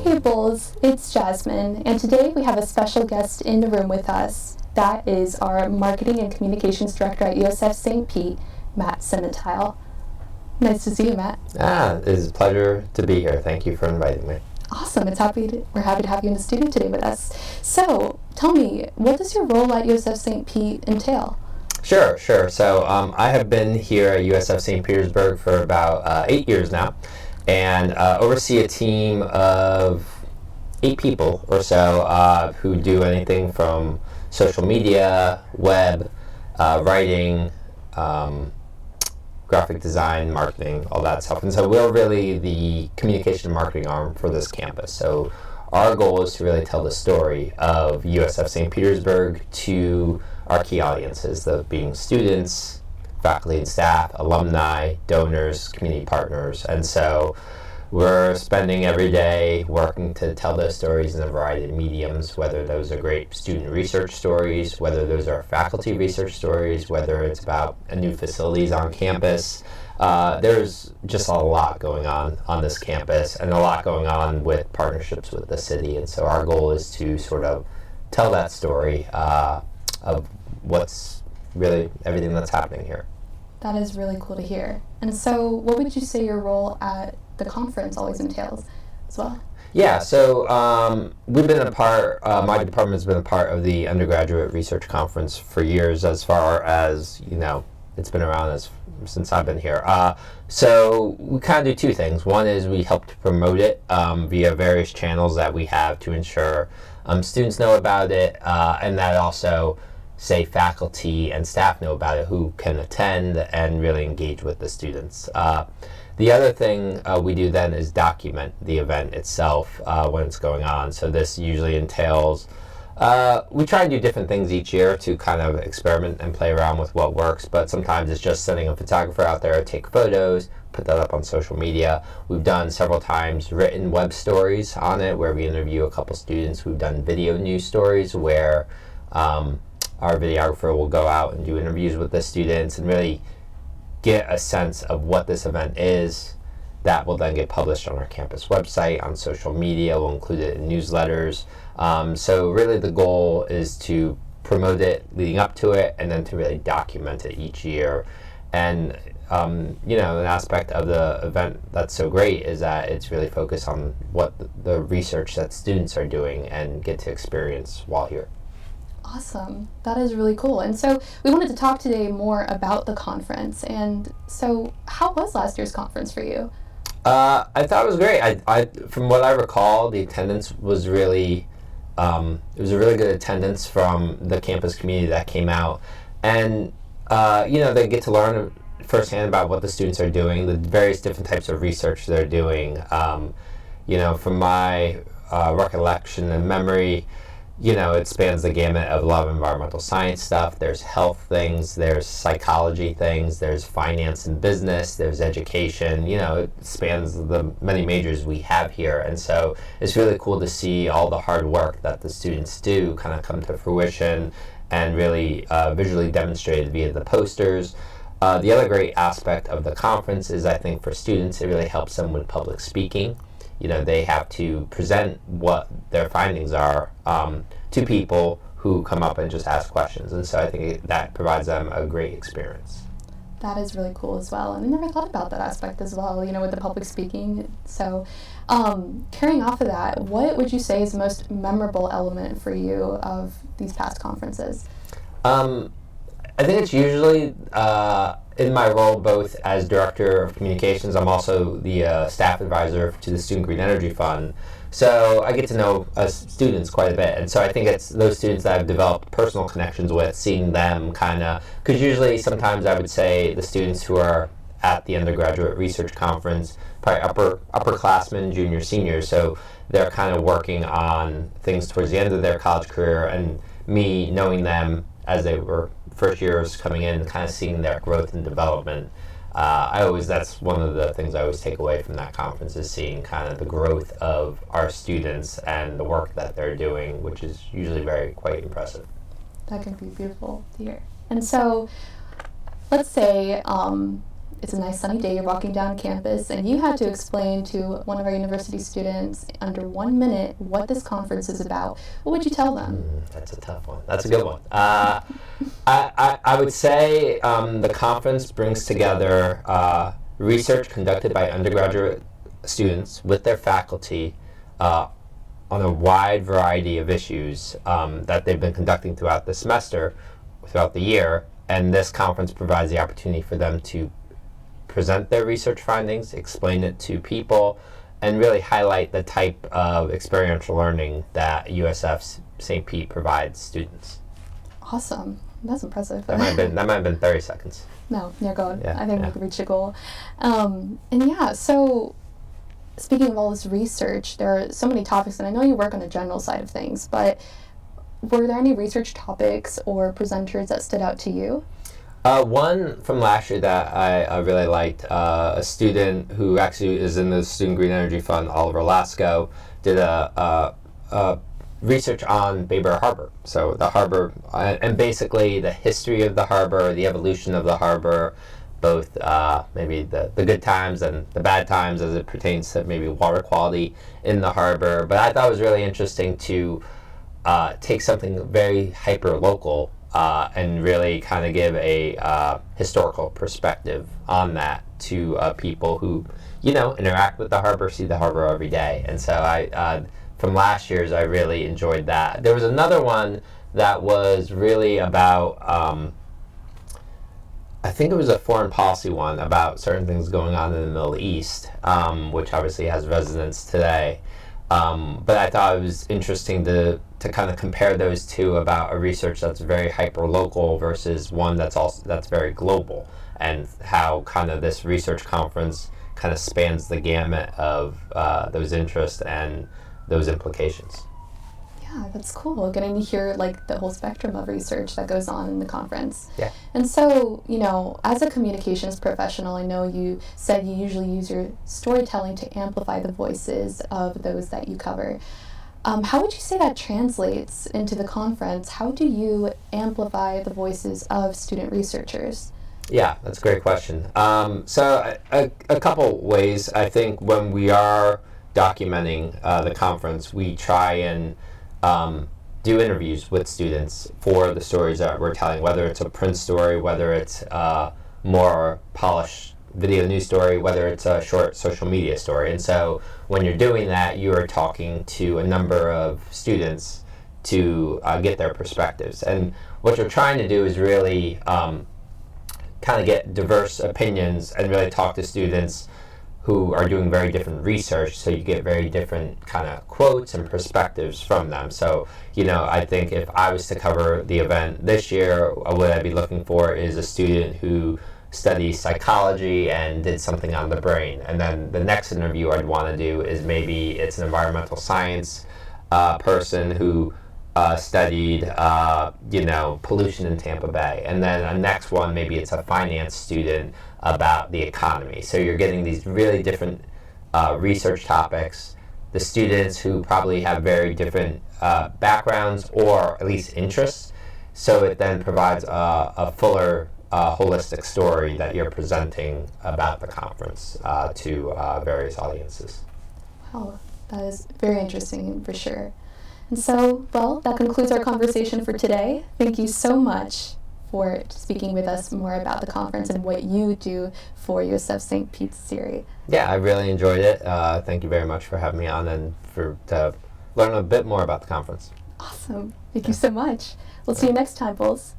Hey Bulls, it's Jasmine, and today we have a special guest in the room with us. That is our Marketing and Communications Director at USF St. Pete, Matt Cimitile. Nice to see you, Matt. It is a pleasure to be here. Thank you for inviting me. Awesome. We're happy to have you in the studio today with us. So, tell me, what does your role at USF St. Pete entail? Sure. So I have been here at USF St. Petersburg for about 8 years now, and oversee a team of 8 people or so who do anything from social media, web, writing, graphic design, marketing, all that stuff. And so we're really the communication and marketing arm for this campus. So our goal is to really tell the story of USF St. Petersburg to our key audiences, the being students, faculty and staff, alumni, donors, community partners. And so we're spending every day working to tell those stories in a variety of mediums, whether those are great student research stories, whether those are faculty research stories, whether it's about new facilities on campus. There's just a lot going on this campus, and a lot going on with partnerships with the city. And so our goal is to sort of tell that story of what's really everything that's happening here. That is really cool to hear. And so what would you say your role at the conference always entails as well? Yeah, so we've been a part, my department's been a part of the Undergraduate Research Conference for years, as far as, it's been around since I've been here. So we kind of do two things. One is we help to promote it via various channels that we have to ensure students know about it, and that also, say, faculty and staff know about it who can attend and really engage with the students. The other thing we do then is document the event itself when it's going on. So this usually entails, we try and do different things each year to kind of experiment and play around with what works, but sometimes it's just sending a photographer out there to take photos, put that up on social media. We've done several times written web stories on it where we interview a couple students. We've done video news stories where our videographer will go out and do interviews with the students and really get a sense of what this event is. That will then get published on our campus website, on social media. We'll include it in newsletters. So really the goal is to promote it leading up to it and then to really document it each year. And an aspect of the event that's so great is that it's really focused on what the research that students are doing and get to experience while here. Awesome. That is really cool. And so we wanted to talk today more about the conference. And so how was last year's conference for you? I thought it was great. I from what I recall, the attendance was really, it was a really good attendance from the campus community that came out. And, they get to learn firsthand about what the students are doing, the various different types of research they're doing. From my recollection and memory, it spans the gamut of a lot of environmental science stuff. There's health things, there's psychology things, there's finance and business, there's education. It spans the many majors we have here. And so it's really cool to see all the hard work that the students do kind of come to fruition and really visually demonstrated via the posters. The other great aspect of the conference is, I think, for students, it really helps them with public speaking. They have to present what their findings are to people who come up and just ask questions. And so I think that provides them a great experience. That is really cool as well. And I never thought about that aspect as well, with the public speaking. So carrying off of that, what would you say is the most memorable element for you of these past conferences? I think it's usually in my role both as Director of Communications. I'm also the staff advisor to the Student Green Energy Fund. So I get to know students quite a bit. And so I think it's those students that I've developed personal connections with, seeing them kind of, because usually sometimes I would say the students who are at the Undergraduate Research Conference, probably upperclassmen, juniors, seniors, so they're kind of working on things towards the end of their college career, and me knowing them as they were first years coming in and kind of seeing their growth and development. That's one of the things I always take away from that conference, is seeing kind of the growth of our students and the work that they're doing, which is usually quite impressive. That can be beautiful to hear. And so let's say it's a nice sunny day, you're walking down campus, and you had to explain to one of our university students under 1 minute what this conference is about, what would you tell them? That's a tough one. That's a good one. I would say the conference brings together research conducted by undergraduate students with their faculty on a wide variety of issues that they've been conducting throughout the semester, throughout the year, and this conference provides the opportunity for them to present their research findings, explain it to people, and really highlight the type of experiential learning that USF St. Pete provides students. Awesome. That's impressive. That might have been 30 seconds. No, you're good. Yeah, I think we could reach a goal. And yeah, so speaking of all this research, there are so many topics, and I know you work on the general side of things, but were there any research topics or presenters that stood out to you? One from last year that I really liked, a student who actually is in the Student Green Energy Fund, Oliver Lasco, did a research on Bay Bear Harbor. So the harbor, and basically the history of the harbor, the evolution of the harbor, both maybe the good times and the bad times as it pertains to maybe water quality in the harbor. But I thought it was really interesting to take something very hyper-local and really kind of give a historical perspective on that to people who, interact with the harbor, see the harbor every day. And so from last year's, I really enjoyed that. There was another one that was really about, I think it was a foreign policy one about certain things going on in the Middle East, which obviously has resonance today. But I thought it was interesting to kind of compare those two about a research that's very hyper-local versus one that's very global, and how kind of this research conference kind of spans the gamut of those interests and those implications. Yeah, that's cool. Getting to hear like the whole spectrum of research that goes on in the conference. Yeah. And so, as a communications professional, I know you said you usually use your storytelling to amplify the voices of those that you cover. How would you say that translates into the conference? How do you amplify the voices of student researchers? Yeah, that's a great question. So a couple ways. I think when we are documenting the conference, we try and do interviews with students for the stories that we're telling, whether it's a print story, whether it's a more polished video news story, whether it's a short social media story. And so when you're doing that, you are talking to a number of students to get their perspectives. And what you're trying to do is really kind of get diverse opinions and really talk to students who are doing very different research, so you get very different kind of quotes and perspectives from them. So, I think if I was to cover the event this year, what I'd be looking for is a student who studies psychology and did something on the brain. And then the next interview I'd want to do is maybe it's an environmental science person who studied, pollution in Tampa Bay. And then a next one, maybe it's a finance student about the economy. So you're getting these really different research topics, the students who probably have very different backgrounds or at least interests. So it then provides a fuller, holistic story that you're presenting about the conference to various audiences. Wow, that is very interesting for sure. And so, that concludes our conversation for today. Thank you so much for speaking with us more about the conference and what you do for USF St. Pete SERI. Yeah, I really enjoyed it. Thank you very much for having me on and to learn a bit more about the conference. Awesome. Thank you so much. We'll see you next time, Bulls.